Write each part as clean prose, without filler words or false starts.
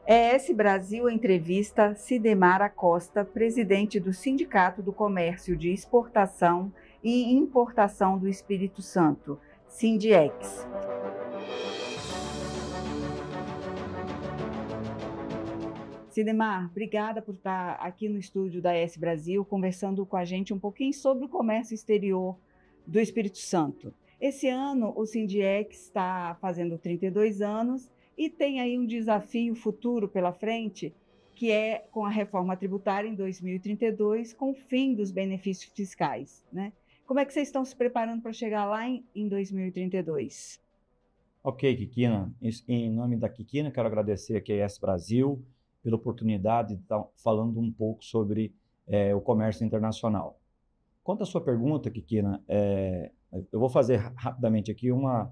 ES Brasil entrevista Cidemar Acosta, presidente do Sindicato do Comércio de Exportação e Importação do Espírito Santo, Sindiex. Cidemar, obrigada por estar aqui no estúdio da ES Brasil, conversando com a gente um pouquinho sobre o comércio exterior do Espírito Santo. Esse ano, o Sindiex está fazendo 32 anos e tem aí um desafio futuro pela frente, que é com a reforma tributária em 2032, com o fim dos benefícios fiscais, né? Como é que vocês estão se preparando para chegar lá em 2032? Ok, Kikina. Em nome da Kikina, quero agradecer aqui a ES Brasil pela oportunidade de estar falando um pouco sobre o comércio internacional. Quanto à sua pergunta, Kikina, eu vou fazer rapidamente aqui uma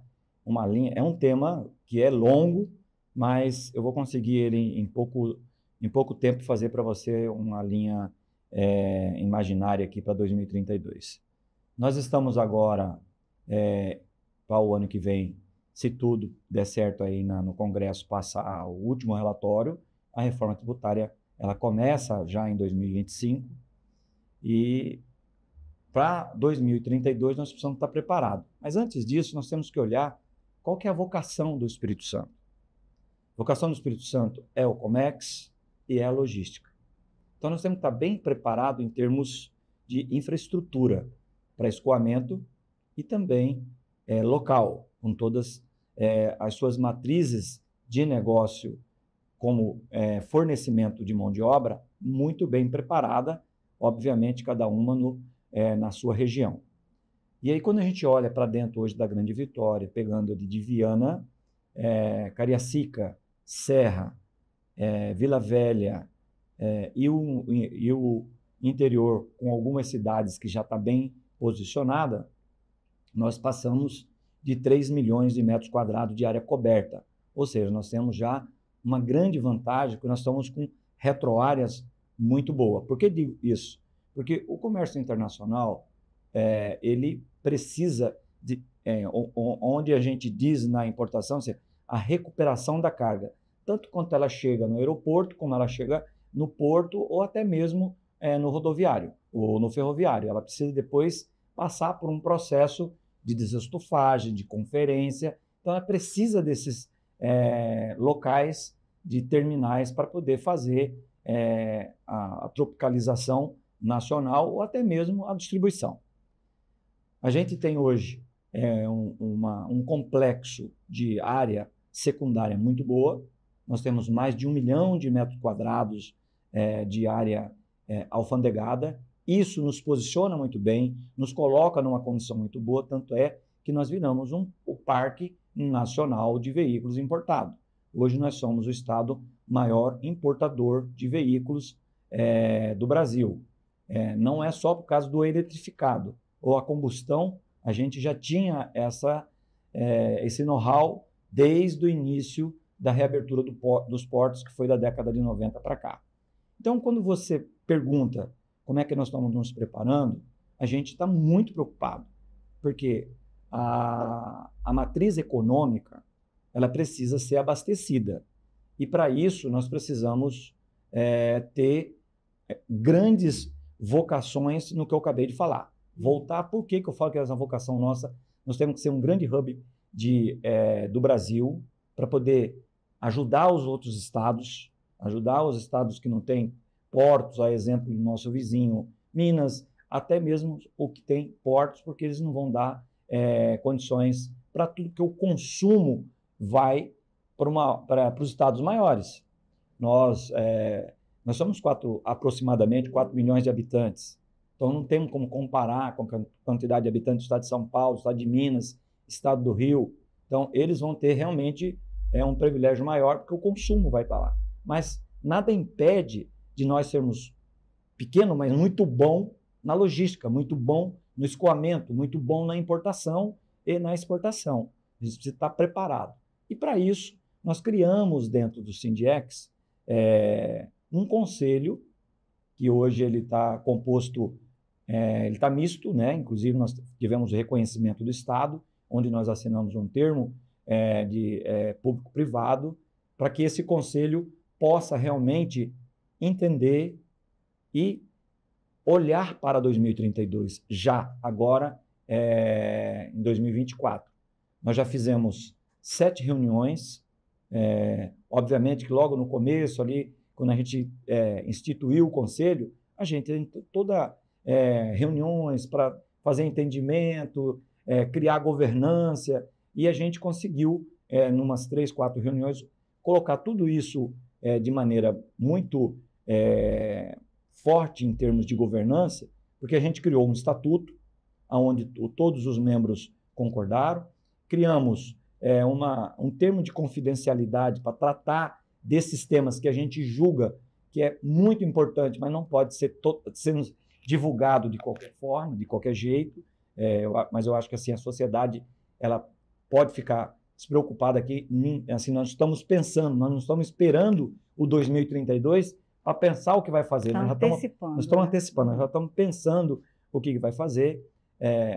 linha. É um tema que é longo, mas eu vou conseguir ele em pouco tempo fazer para você uma linha imaginária aqui para 2032. Nós estamos agora, para o ano que vem, se tudo der certo aí no Congresso, passar o último relatório, a reforma tributária ela começa já em 2025 e para 2032 nós precisamos estar preparados. Mas antes disso, nós temos que olhar qual que é a vocação do Espírito Santo. A vocação do Espírito Santo é o Comex e é a logística. Então nós temos que estar bem preparados em termos de infraestrutura para escoamento e também local, com todas as suas matrizes de negócio, como fornecimento de mão de obra, muito bem preparada, obviamente, cada uma na sua região. E aí, quando a gente olha para dentro hoje da Grande Vitória, pegando de Viana, Cariacica, Serra, Vila Velha e o interior, com algumas cidades que já está bem posicionada, nós passamos de 3 milhões de metros quadrados de área coberta. Ou seja, nós temos já uma grande vantagem, que nós estamos com retroáreas muito boas. Por que digo isso? Porque o comércio internacional, ele precisa de, onde a gente diz na importação, a recuperação da carga, tanto quanto ela chega no aeroporto, como ela chega no porto, ou até mesmo no rodoviário, ou no ferroviário. Ela precisa depois passar por um processo de desestufagem, de conferência. Então, ela precisa desses locais de terminais para poder fazer a tropicalização nacional ou até mesmo a distribuição. A gente tem hoje um complexo de área secundária muito boa. Nós temos mais de 1 milhão de metros quadrados de área alfandegada. Isso nos posiciona muito bem, nos coloca numa condição muito boa, tanto é que nós viramos o Parque Nacional de Veículos Importados. Hoje nós somos o estado maior importador de veículos do Brasil. Não é só por causa do eletrificado ou a combustão, a gente já tinha esse know-how desde o início da reabertura dos portos, que foi da década de 90 para cá. Então, quando você pergunta como é que nós estamos nos preparando, a gente está muito preocupado, porque a matriz econômica ela precisa ser abastecida. E para isso nós precisamos ter grandes vocações no que eu acabei de falar. Voltar, por que eu falo que é uma vocação nossa? Nós temos que ser um grande hub do Brasil para poder ajudar os outros estados, ajudar os estados que não têm portos, a exemplo do nosso vizinho Minas, até mesmo o que tem portos, porque eles não vão dar condições para tudo que o consumo vai para os estados maiores. Nós somos aproximadamente 4 milhões de habitantes, então não temos como comparar com a quantidade de habitantes do estado de São Paulo, do estado de Minas, estado do Rio. Então, eles vão ter realmente um privilégio maior, porque o consumo vai estar lá. Mas nada impede de nós sermos pequeno, mas muito bom na logística, muito bom no escoamento, muito bom na importação e na exportação. A gente precisa estar preparado. E para isso, nós criamos dentro do Sindiex um conselho, que hoje ele está composto, ele está misto, né? Inclusive nós tivemos o reconhecimento do Estado, onde nós assinamos um termo de público-privado, para que esse conselho possa realmente entender e olhar para 2032, já agora, em 2024. Nós já fizemos 7 reuniões, obviamente que logo no começo, ali, quando a gente instituiu o conselho, a gente tem reuniões para fazer entendimento, criar governança, e a gente conseguiu, numas 3, 4 reuniões, colocar tudo isso de maneira muito forte em termos de governança, porque a gente criou um estatuto, onde todos os membros concordaram, criamos um termo de confidencialidade para tratar desses temas que a gente julga que é muito importante, mas não pode ser sendo divulgado de qualquer forma, de qualquer jeito, mas eu acho que assim, a sociedade ela pode ficar despreocupada aqui, assim, nós estamos pensando, nós não estamos esperando o 2032 para pensar o que vai fazer. Nós estamos antecipando, nós já estamos pensando o que vai fazer.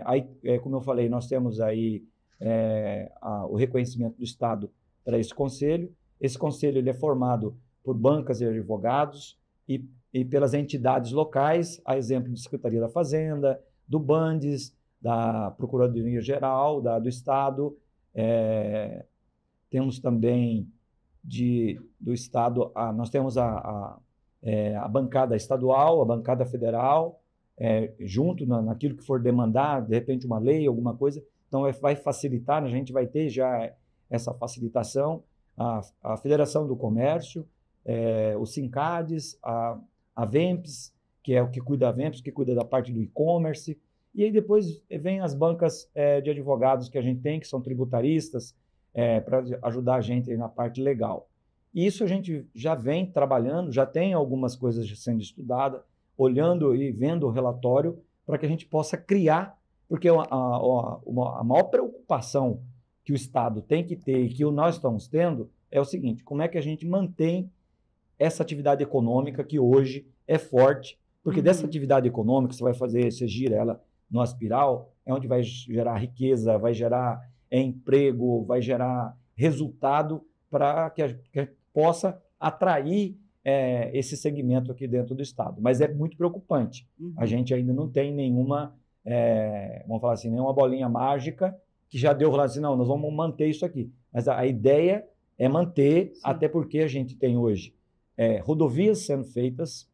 Aí, como eu falei, nós temos aí o reconhecimento do Estado para esse conselho. Esse conselho ele é formado por bancas de advogados e pelas entidades locais, a exemplo da Secretaria da Fazenda, do Bandes, da Procuradoria-Geral, do Estado. Temos também do Estado, nós temos a bancada estadual, a bancada federal, junto naquilo que for demandar, de repente uma lei, alguma coisa, então vai facilitar, a gente vai ter já essa facilitação, a Federação do Comércio, o Sincades, a Vemps, que é o que cuida da Vemps, que cuida da parte do e-commerce, e aí depois vem as bancas de advogados que a gente tem, que são tributaristas, para ajudar a gente na parte legal. E isso a gente já vem trabalhando, já tem algumas coisas sendo estudadas, olhando e vendo o relatório, para que a gente possa criar, porque a maior preocupação que o Estado tem que ter e que nós estamos tendo é o seguinte: como é que a gente mantém essa atividade econômica que hoje é forte, porque dessa atividade econômica você gira ela no espiral, é onde vai gerar riqueza, vai gerar emprego, vai gerar resultado para que a gente possa atrair esse segmento aqui dentro do Estado. Mas é muito preocupante. A gente ainda não tem nenhuma, vamos falar assim, nenhuma bolinha mágica que já deu assim, não, nós vamos manter isso aqui. Mas a ideia é manter, até porque a gente tem hoje rodovias sendo feitas,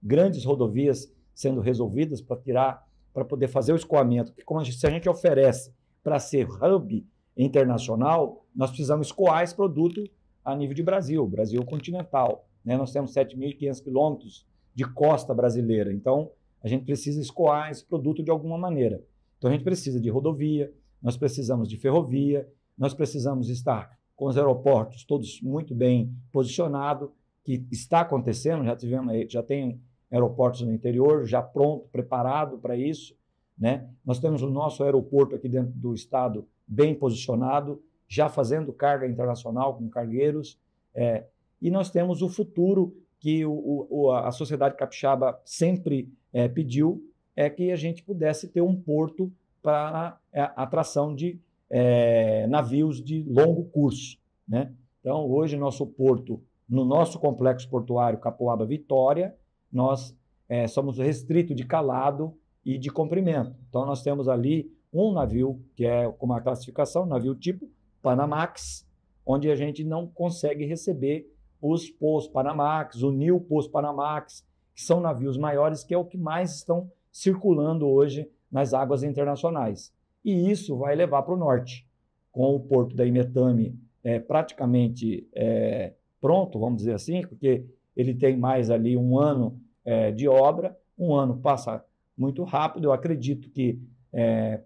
grandes rodovias sendo resolvidas para poder fazer o escoamento. Porque se a gente oferece para ser hub internacional, nós precisamos escoar esse produto a nível de Brasil continental. Né? Nós temos 7.500 quilômetros de costa brasileira, então a gente precisa escoar esse produto de alguma maneira. Então a gente precisa de rodovia, nós precisamos de ferrovia, nós precisamos estar com os aeroportos todos muito bem posicionados, que está acontecendo, já tem aeroportos no interior, já pronto, preparado para isso. Né? Nós temos o nosso aeroporto aqui dentro do estado bem posicionado, já fazendo carga internacional com cargueiros, e nós temos o futuro que a sociedade capixaba sempre pediu, que a gente pudesse ter um porto para atração de navios de longo curso. Né? Então, hoje, nosso porto, no nosso complexo portuário Capoaba Vitória, nós somos restritos de calado e de comprimento. Então, nós temos ali um navio que é com uma classificação, navio tipo Panamax, onde a gente não consegue receber os Post-Panamax, o New Post-Panamax, que são navios maiores, que é o que mais estão circulando hoje nas águas internacionais. E isso vai levar para o norte, com o porto da Imetame praticamente pronto, vamos dizer assim, porque ele tem mais ali um ano de obra, um ano passa muito rápido. Eu acredito que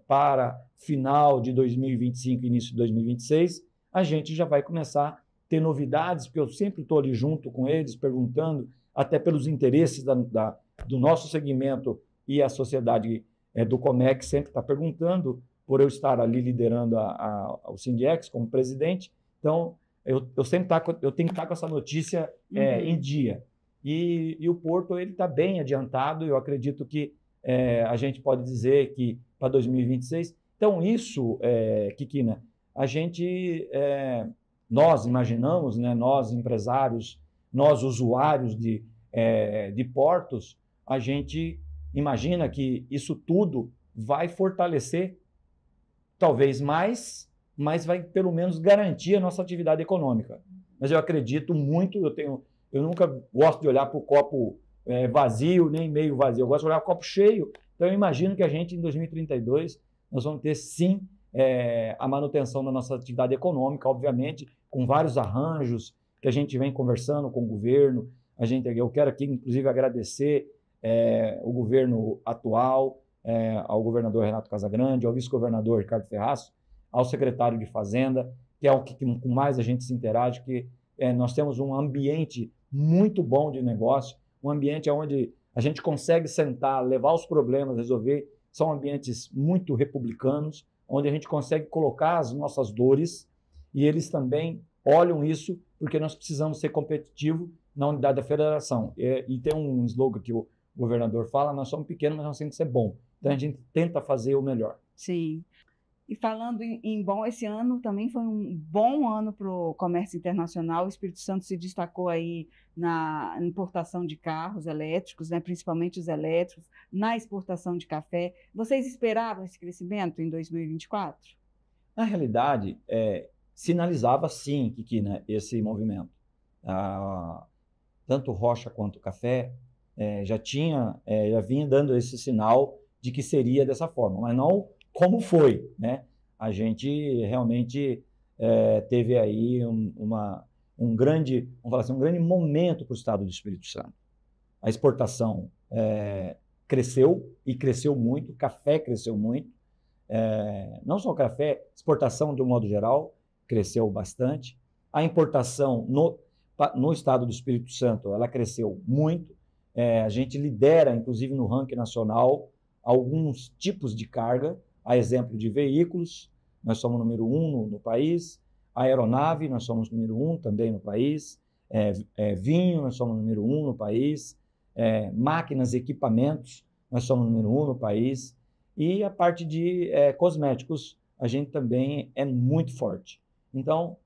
para final de 2025, início de 2026, a gente já vai começar a ter novidades, porque eu sempre estou ali junto com eles, perguntando, até pelos interesses do nosso segmento, e a sociedade do Comex sempre está perguntando, por eu estar ali liderando o Sindiex como presidente. Então, eu tenho que estar com essa notícia em dia. E o Porto está bem adiantado, eu acredito que a gente pode dizer que para 2026. Então, isso, Kikina, nós imaginamos, né, nós empresários nós usuários de portos, a gente imagina que isso tudo vai fortalecer, talvez mais, mas vai pelo menos garantir a nossa atividade econômica. Mas eu acredito muito, eu nunca gosto de olhar para o copo vazio, nem meio vazio, eu gosto de olhar para o copo cheio. Então eu imagino que a gente, em 2032, nós vamos ter sim a manutenção da nossa atividade econômica, obviamente, com vários arranjos que a gente vem conversando com o governo. Eu quero aqui, inclusive, agradecer o governo atual, ao governador Renato Casagrande, ao vice-governador Ricardo Ferraz, ao secretário de Fazenda, que é o que com mais a gente se interage, que nós temos um ambiente muito bom de negócio, um ambiente onde a gente consegue sentar, levar os problemas, resolver. São ambientes muito republicanos, onde a gente consegue colocar as nossas dores e eles também olham isso porque nós precisamos ser competitivos na unidade da federação. E tem um slogan que o governador fala, nós somos pequenos, mas nós temos que ser bom. Então, a gente tenta fazer o melhor. Sim. E falando em bom, esse ano também foi um bom ano para o comércio internacional. O Espírito Santo se destacou aí na importação de carros elétricos, né, principalmente os elétricos, na exportação de café. Vocês esperavam esse crescimento em 2024? Na realidade, sinalizava sim, Kikina, esse movimento. Tanto Rocha quanto Café já vinha dando esse sinal de que seria dessa forma, mas não como foi, né? A gente realmente teve aí um grande, vamos falar assim, um grande momento para o estado do Espírito Santo. A exportação cresceu e cresceu muito, café cresceu muito, não só café, exportação de um modo geral cresceu bastante. A importação no estado do Espírito Santo ela cresceu muito. A gente lidera, inclusive no ranking nacional, alguns tipos de carga. A exemplo de veículos, nós somos número 1 no país. A aeronave, nós somos número 1 também no país. Vinho, nós somos número 1 no país. Máquinas e equipamentos, nós somos número 1 no país. E a parte de cosméticos, a gente também é muito forte. Então,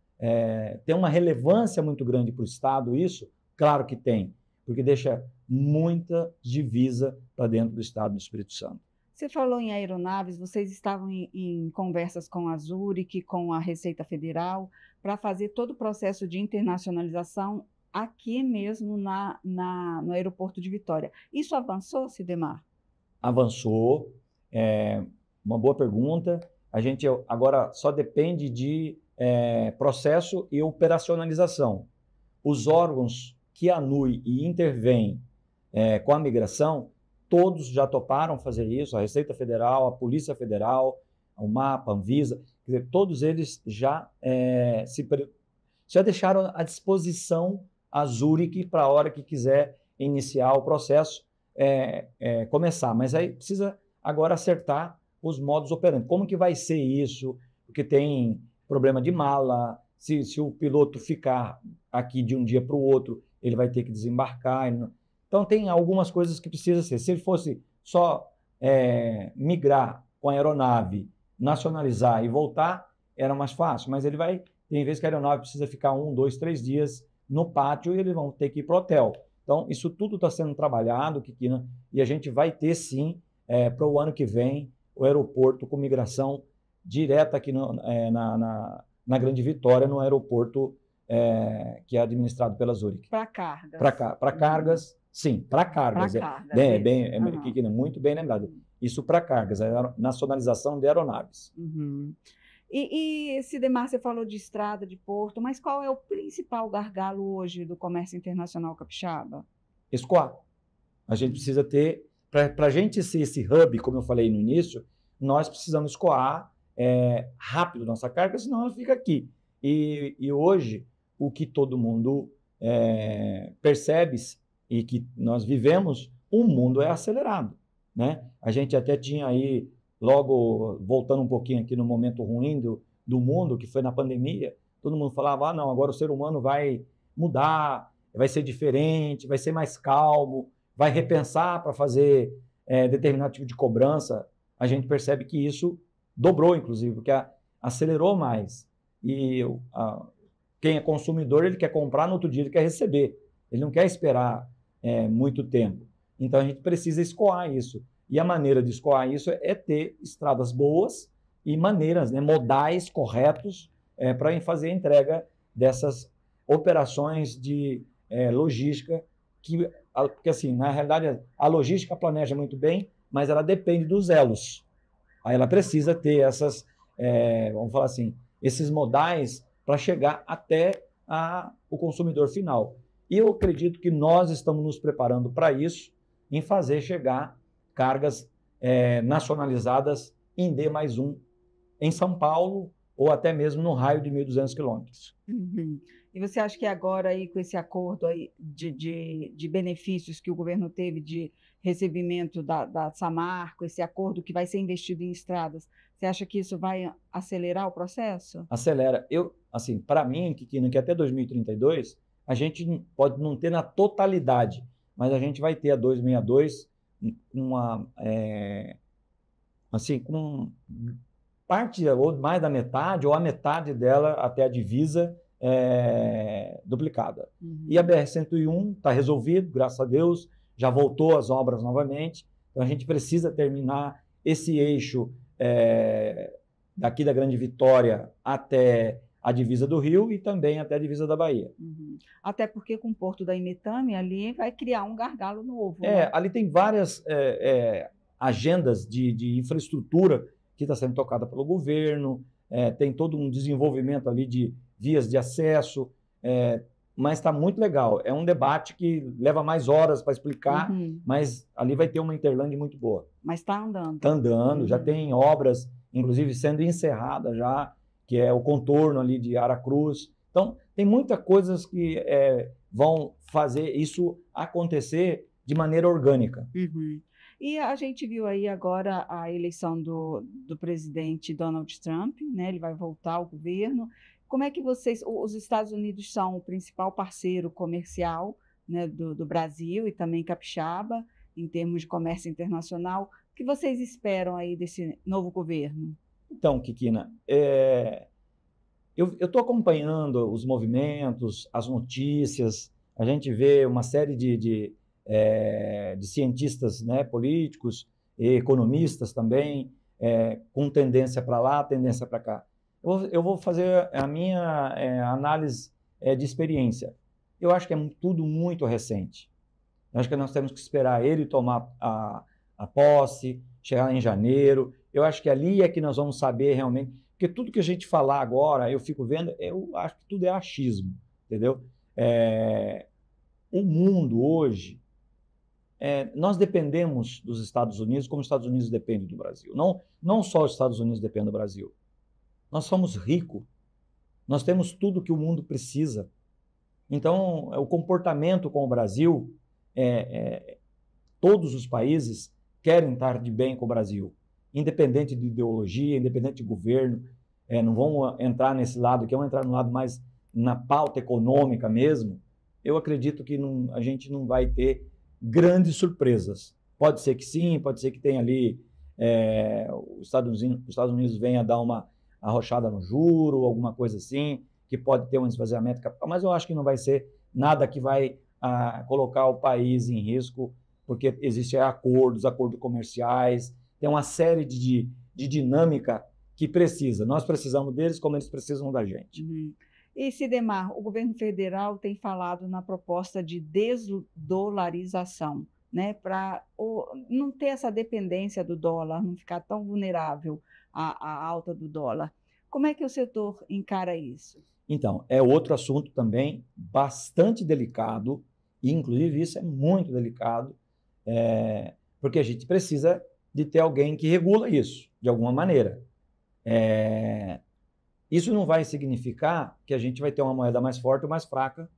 tem uma relevância muito grande para o Estado isso? Claro que tem, porque deixa muita divisa para dentro do Estado do Espírito Santo. Você falou em aeronaves, vocês estavam em conversas com a Zurich, com a Receita Federal, para fazer todo o processo de internacionalização aqui mesmo no aeroporto de Vitória. Isso avançou, Sidemar? Avançou, uma boa pergunta. A gente agora só depende de processo e operacionalização. Os órgãos que anuem e intervêm com a migração, todos já toparam fazer isso, a Receita Federal, a Polícia Federal, o MAPA, a Anvisa, quer dizer, todos eles já deixaram à disposição a Zurich para a hora que quiser iniciar o processo, começar. Mas aí precisa agora acertar os modos operantes. Como que vai ser isso? Porque tem problema de mala, se o piloto ficar aqui de um dia para o outro, ele vai ter que desembarcar. Então, tem algumas coisas que precisa ser. Se ele fosse só migrar com a aeronave, nacionalizar e voltar, era mais fácil. Mas ele tem vezes que a aeronave precisa ficar 1, 2, 3 dias no pátio e eles vão ter que ir para o hotel. Então, isso tudo está sendo trabalhado, Kikina, e a gente vai ter, sim, para o ano que vem, o aeroporto com migração direta aqui na Grande Vitória, no aeroporto que é administrado pela Zurich. Para cargas. Para cargas. Sim, para cargas. Muito bem lembrado. Isso para cargas, a nacionalização de aeronaves. Uhum. E Sidemar, você falou de estrada, de porto, mas qual é o principal gargalo hoje do comércio internacional capixaba? Escoar. A gente precisa ter, para a gente ser esse hub, como eu falei no início, nós precisamos escoar rápido nossa carga, senão ela fica aqui. E hoje, o que todo mundo percebe e que nós vivemos, o mundo é acelerado, né? A gente até tinha aí, logo voltando um pouquinho aqui no momento ruim do mundo, que foi na pandemia, todo mundo falava, não, agora o ser humano vai mudar, vai ser diferente, vai ser mais calmo, vai repensar para fazer determinado tipo de cobrança. A gente percebe que isso dobrou, inclusive, porque acelerou mais. E quem é consumidor, ele quer comprar, no outro dia ele quer receber. ele não quer esperar muito tempo. Então, a gente precisa escoar isso. E a maneira de escoar isso é ter estradas boas e maneiras, né, modais corretos para fazer a entrega dessas operações de logística, porque, assim, na realidade, a logística planeja muito bem, mas ela depende dos elos. Aí ela precisa ter essas, vamos falar assim, esses modais para chegar até o consumidor final. E eu acredito que nós estamos nos preparando para isso, em fazer chegar cargas nacionalizadas em D+1 em São Paulo ou até mesmo no raio de 1.200 quilômetros. Uhum. E você acha que agora, aí, com esse acordo aí de benefícios que o governo teve de recebimento da Samarco, esse acordo que vai ser investido em estradas, você acha que isso vai acelerar o processo? Acelera. Assim, para mim, que até 2032, a gente pode não ter na totalidade, mas a gente vai ter a 262 assim, com parte ou mais da metade, ou a metade dela até a divisa duplicada. Uhum. E a BR-101 está resolvido, graças a Deus, já voltou às obras novamente. Então, a gente precisa terminar esse eixo daqui da Grande Vitória até a divisa do Rio e também até a divisa da Bahia. Uhum. Até porque com o Porto da Imetame ali vai criar um gargalo novo. Né? Ali tem várias agendas de infraestrutura que está sendo tocada pelo governo, tem todo um desenvolvimento ali de vias de acesso, mas está muito legal. É um debate que leva mais horas para explicar, mas ali vai ter uma Interlândia muito boa. Mas está andando. Está andando, já tem obras, inclusive sendo encerradas já, que é o contorno ali de Aracruz. Então, tem muitas coisas que vão fazer isso acontecer de maneira orgânica. Uhum. E a gente viu aí agora a eleição do presidente Donald Trump, né? Ele vai voltar ao governo. Como é que os Estados Unidos são o principal parceiro comercial, né, do Brasil e também capixaba, em termos de comércio internacional. O que vocês esperam aí desse novo governo? Então, Kikina, eu estou acompanhando os movimentos, as notícias, a gente vê uma série de cientistas, né, políticos e economistas também, com tendência para lá, tendência para cá. Eu vou fazer a minha análise de experiência. Eu acho que é tudo muito recente. Eu acho que nós temos que esperar ele tomar a posse, chegar em janeiro. Eu acho que ali é que nós vamos saber realmente, porque tudo que a gente falar agora, eu fico vendo, eu acho que tudo é achismo, entendeu? O mundo hoje, nós dependemos dos Estados Unidos como os Estados Unidos dependem do Brasil. Não só os Estados Unidos dependem do Brasil. Nós somos ricos. Nós temos tudo que o mundo precisa. Então, o comportamento com o Brasil, todos os países querem estar de bem com o Brasil, independente de ideologia, independente de governo. Não vão entrar nesse lado, que vão entrar no lado mais na pauta econômica mesmo. Eu acredito que a gente não vai ter grandes surpresas. Pode ser que sim, pode ser que tenha ali os Estados Unidos venha dar uma arrochada no juro, alguma coisa assim, que pode ter um esvaziamento capital, mas eu acho que não vai ser nada que vai colocar o país em risco, porque existem acordos comerciais, tem uma série de dinâmica que precisa. Nós precisamos deles como eles precisam da gente. Uhum. E, Sidemar, o governo federal tem falado na proposta de desdolarização, né, para não ter essa dependência do dólar, não ficar tão vulnerável à alta do dólar. Como é que o setor encara isso? Então, é outro assunto também bastante delicado, e inclusive isso é muito delicado, porque a gente precisa de ter alguém que regula isso, de alguma maneira. Isso não vai significar que a gente vai ter uma moeda mais forte ou mais fraca,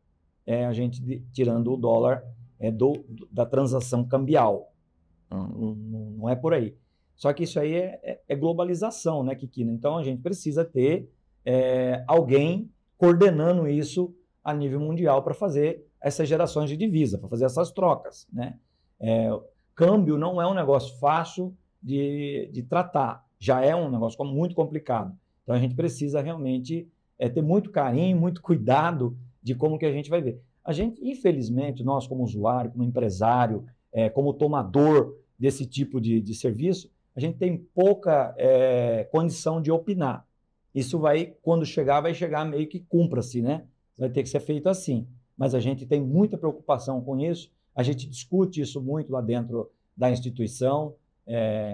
a gente tirando o dólar da transação cambial. Não é por aí. Só que isso aí é globalização, né, Kikina? Então, a gente precisa ter alguém coordenando isso a nível mundial para fazer essas gerações de divisa, para fazer essas trocas, né? Câmbio não é um negócio fácil de tratar, já é um negócio muito complicado. Então, a gente precisa realmente ter muito carinho, muito cuidado de como que a gente vai ver. A gente, infelizmente, nós como usuário, como empresário, como tomador desse tipo de serviço, a gente tem pouca condição de opinar. Isso vai, quando chegar, vai chegar meio que cumpra-se, né? Vai ter que ser feito assim. Mas a gente tem muita preocupação com isso, a gente discute isso muito lá dentro da instituição.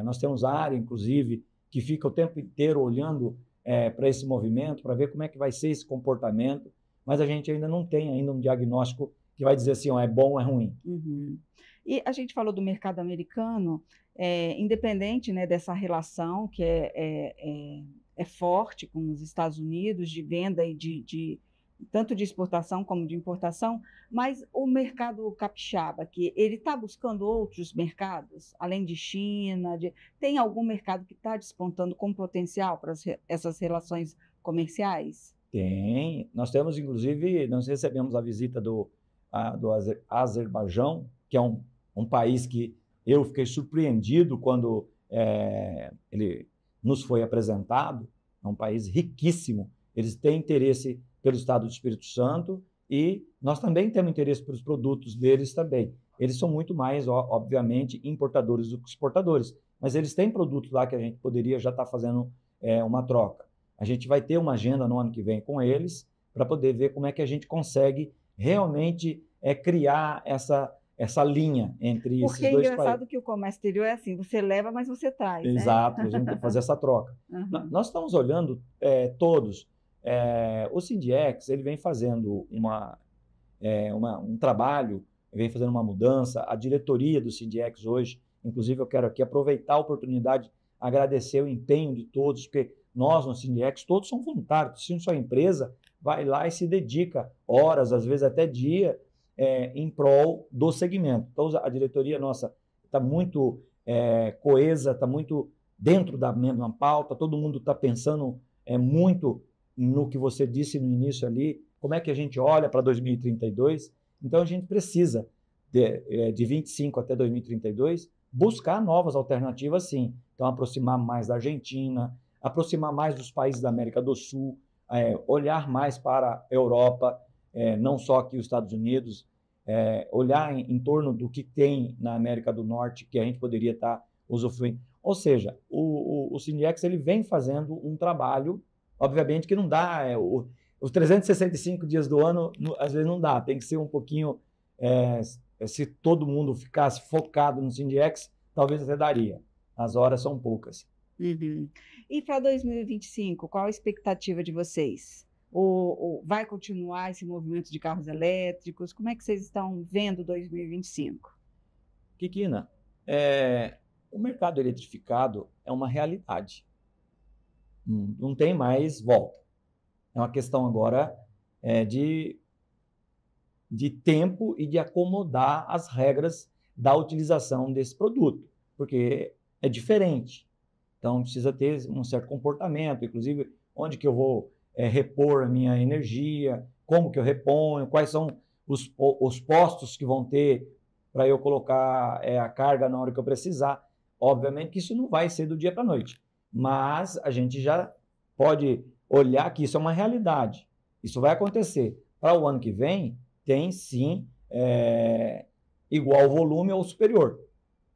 Nós temos área, inclusive, que fica o tempo inteiro olhando para esse movimento, para ver como é que vai ser esse comportamento, mas a gente ainda não tem ainda um diagnóstico que vai dizer assim, ó, é bom ou é ruim. Uhum. E a gente falou do mercado americano, independente, né, dessa relação que é forte com os Estados Unidos, de venda e tanto de exportação como de importação, mas o mercado capixaba, que ele está buscando outros mercados, além de China, tem algum mercado que está despontando com potencial para essas relações comerciais? Tem. Nós temos, inclusive, nós recebemos a visita do Azerbaijão, que é um país que eu fiquei surpreendido quando ele nos foi apresentado. É um país riquíssimo. Eles têm interesse pelo estado do Espírito Santo e nós também temos interesse pelos produtos deles também. Eles são muito mais, obviamente, importadores do que exportadores, mas eles têm produtos lá que a gente poderia já estar fazendo uma troca. A gente vai ter uma agenda no ano que vem com eles para poder ver como é que a gente consegue realmente criar essa linha entre esses dois países. Porque é engraçado que o comércio exterior é assim, você leva, mas você traz, né? Exato, a gente tem que fazer essa troca. Uhum. Nós estamos olhando todos. O Sindiex, ele vem fazendo um trabalho, vem fazendo uma mudança. A diretoria do Sindiex hoje, inclusive eu quero aqui aproveitar a oportunidade, agradecer o empenho de todos, porque nós no Sindiex todos são voluntários. Se sua empresa vai lá e se dedica horas, às vezes até dia, em prol do segmento. Então a diretoria nossa está muito coesa, está muito dentro da mesma pauta, todo mundo está pensando muito no que você disse no início ali, como é que a gente olha para 2032. Então a gente precisa, de 25 até 2032, buscar novas alternativas, sim. Então aproximar mais da Argentina, aproximar mais dos países da América do Sul, olhar mais para a Europa, não só aqui os Estados Unidos, olhar em torno do que tem na América do Norte que a gente poderia estar usufruindo. Ou seja, o Sindiex ele vem fazendo um trabalho, obviamente que não dá, os 365 dias do ano, às vezes não dá, tem que ser um pouquinho, se todo mundo ficasse focado no Sindiex, talvez até daria, as horas são poucas. Uhum. E para 2025, qual a expectativa de vocês? Ou vai continuar esse movimento de carros elétricos? Como é que vocês estão vendo 2025? Kikina, o mercado eletrificado é uma realidade. Não tem mais volta. É uma questão agora de tempo e de acomodar as regras da utilização desse produto, porque é diferente. Então, precisa ter um certo comportamento, inclusive onde que eu vou repor a minha energia, como que eu reponho, quais são os postos que vão ter para eu colocar a carga na hora que eu precisar. Obviamente que isso não vai ser do dia para a noite, mas a gente já pode olhar que isso é uma realidade. Isso vai acontecer. Para o ano que vem, tem sim igual volume ou superior.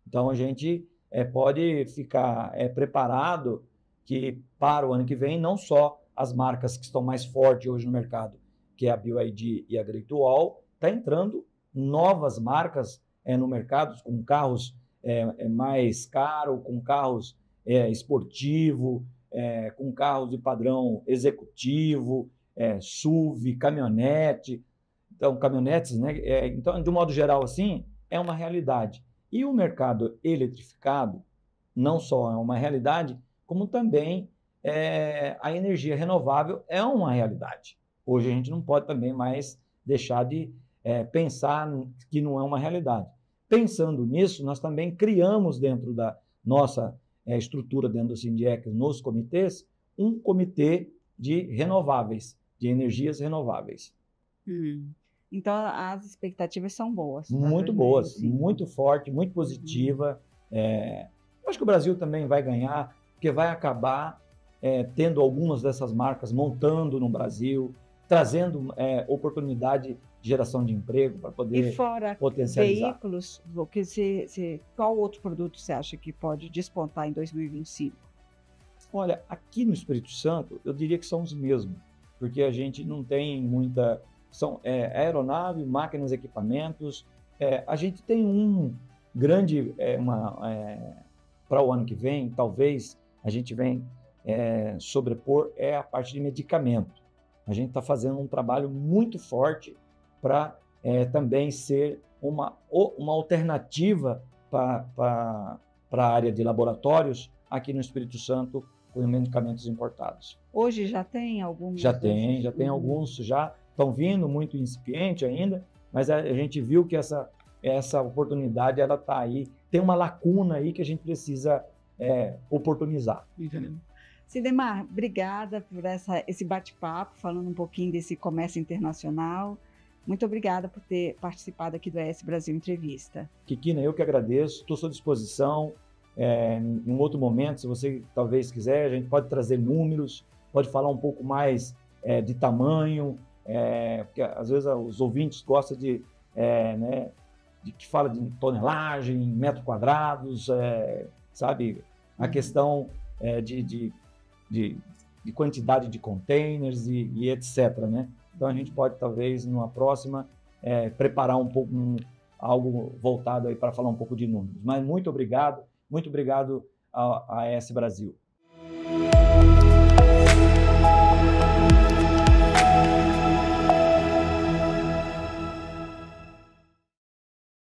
Então, a gente pode ficar preparado que para o ano que vem, não só as marcas que estão mais fortes hoje no mercado, que é a BYD e a Great Wall, está entrando novas marcas no mercado, com carros mais caros, com carros esportivo, com carros de padrão executivo, SUV, caminhonete. Então, caminhonetes, né? Então, de um modo geral, assim, é uma realidade. E o mercado eletrificado não só é uma realidade, como também a energia renovável é uma realidade. Hoje a gente não pode também mais deixar de pensar que não é uma realidade. Pensando nisso, nós também criamos dentro da nossa estrutura, dentro do Sindiex, nos comitês, um comitê de renováveis, de energias renováveis. Então, as expectativas são boas. Muito boas, muito forte, muito positiva. Eu acho que o Brasil também vai ganhar, porque vai acabar tendo algumas dessas marcas montando no Brasil. trazendo oportunidade de geração de emprego para E poder fora potencializar. veículos, qual outro produto você acha que pode despontar em 2025? Olha, aqui no Espírito Santo, eu diria que são os mesmos, porque a gente não tem muita. São aeronave, máquinas, equipamentos. A gente tem um grande. Para o ano que vem, talvez a gente venha sobrepor a parte de medicamento. A gente está fazendo um trabalho muito forte para também ser uma alternativa para a área de laboratórios aqui no Espírito Santo com medicamentos importados. Hoje já tem alguns? Já tem alguns, já estão vindo, muito incipiente ainda, mas a gente viu que essa oportunidade ela está aí, tem uma lacuna aí que a gente precisa oportunizar. Uhum. Sidemar, obrigada por esse bate-papo, falando um pouquinho desse comércio internacional. Muito obrigada por ter participado aqui do ES Brasil Entrevista. Kikina, eu que agradeço, estou à sua disposição. Em um outro momento, se você talvez quiser, a gente pode trazer números, pode falar um pouco mais de tamanho, porque às vezes os ouvintes gostam de que fala de tonelagem, metros quadrados, sabe? A questão de quantidade de containers e etc, né? Então a gente pode talvez numa próxima preparar um pouco algo voltado aí para falar um pouco de números. Mas muito obrigado a ES Brasil.